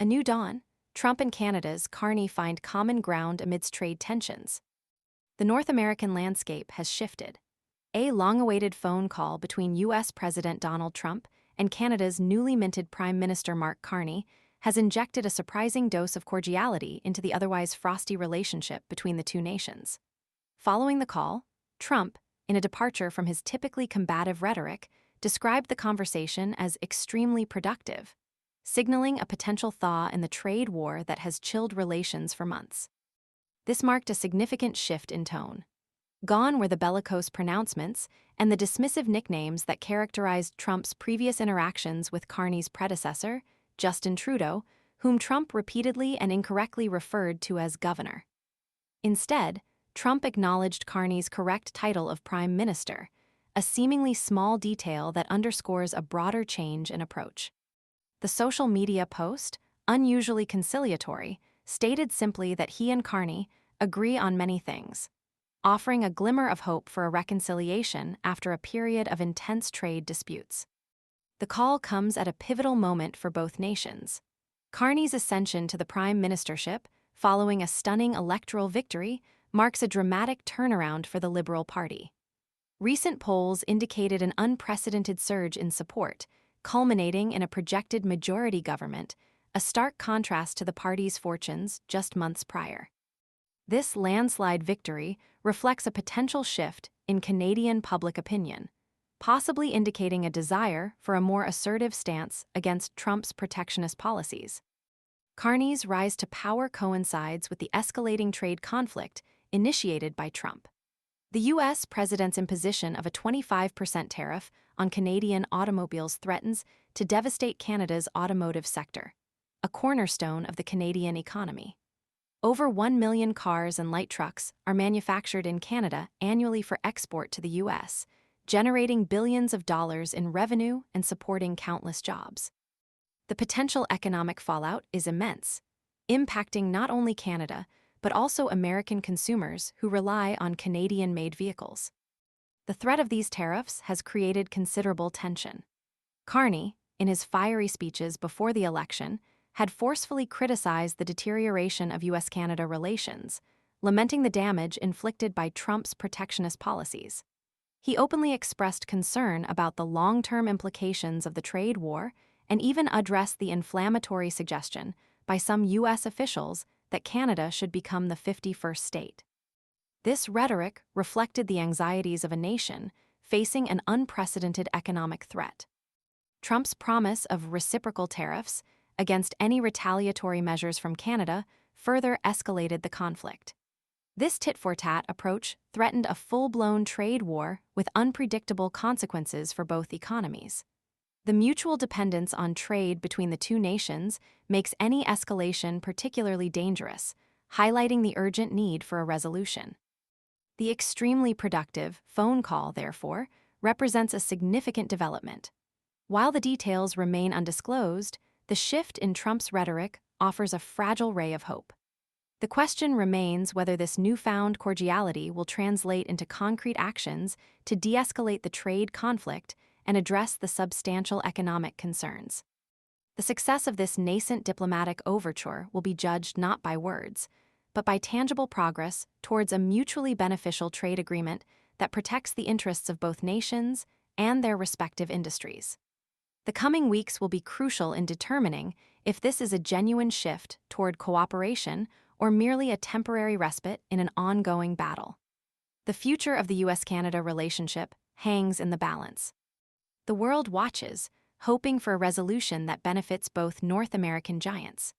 A new dawn, Trump and Canada's Carney find common ground amidst trade tensions. The North American landscape has shifted. A long-awaited phone call between U.S. President Donald Trump and Canada's newly minted Prime Minister Mark Carney has injected a surprising dose of cordiality into the otherwise frosty relationship between the two nations. Following the call, Trump, in a departure from his typically combative rhetoric, described the conversation as extremely productive, signaling a potential thaw in the trade war that has chilled relations for months. This marked a significant shift in tone. Gone were the bellicose pronouncements and the dismissive nicknames that characterized Trump's previous interactions with Carney's predecessor, Justin Trudeau, whom Trump repeatedly and incorrectly referred to as governor. Instead, Trump acknowledged Carney's correct title of Prime Minister, a seemingly small detail that underscores a broader change in approach. The social media post, unusually conciliatory, stated simply that he and Carney agree on many things, offering a glimmer of hope for a reconciliation after a period of intense trade disputes. The call comes at a pivotal moment for both nations. Carney's ascension to the prime ministership, following a stunning electoral victory, marks a dramatic turnaround for the Liberal Party. Recent polls indicated an unprecedented surge in support, culminating in a projected majority government, a stark contrast to the party's fortunes just months prior. This landslide victory reflects a potential shift in Canadian public opinion, possibly indicating a desire for a more assertive stance against Trump's protectionist policies. Carney's rise to power coincides with the escalating trade conflict initiated by Trump. The U.S. president's imposition of a 25% tariff on Canadian automobiles threatens to devastate Canada's automotive sector, a cornerstone of the Canadian economy. Over 1 million cars and light trucks are manufactured in Canada annually for export to the U.S., generating billions of dollars in revenue and supporting countless jobs. The potential economic fallout is immense, impacting not only Canada, but also American consumers who rely on Canadian-made vehicles. The threat of these tariffs has created considerable tension. Carney, in his fiery speeches before the election, had forcefully criticized the deterioration of U.S.-Canada relations, lamenting the damage inflicted by Trump's protectionist policies. He openly expressed concern about the long-term implications of the trade war and even addressed the inflammatory suggestion by some U.S. officials that Canada should become the 51st state. This rhetoric reflected the anxieties of a nation facing an unprecedented economic threat. Trump's promise of reciprocal tariffs against any retaliatory measures from Canada further escalated the conflict. This tit-for-tat approach threatened a full-blown trade war with unpredictable consequences for both economies. The mutual dependence on trade between the two nations makes any escalation particularly dangerous, highlighting the urgent need for a resolution. The extremely productive phone call, therefore, represents a significant development. While the details remain undisclosed, the shift in Trump's rhetoric offers a fragile ray of hope. The question remains whether this newfound cordiality will translate into concrete actions to de-escalate the trade conflict and address the substantial economic concerns. The success of this nascent diplomatic overture will be judged not by words, but by tangible progress towards a mutually beneficial trade agreement that protects the interests of both nations and their respective industries. The coming weeks will be crucial in determining if this is a genuine shift toward cooperation or merely a temporary respite in an ongoing battle. The future of the U.S.-Canada relationship hangs in the balance. The world watches, hoping for a resolution that benefits both North American giants.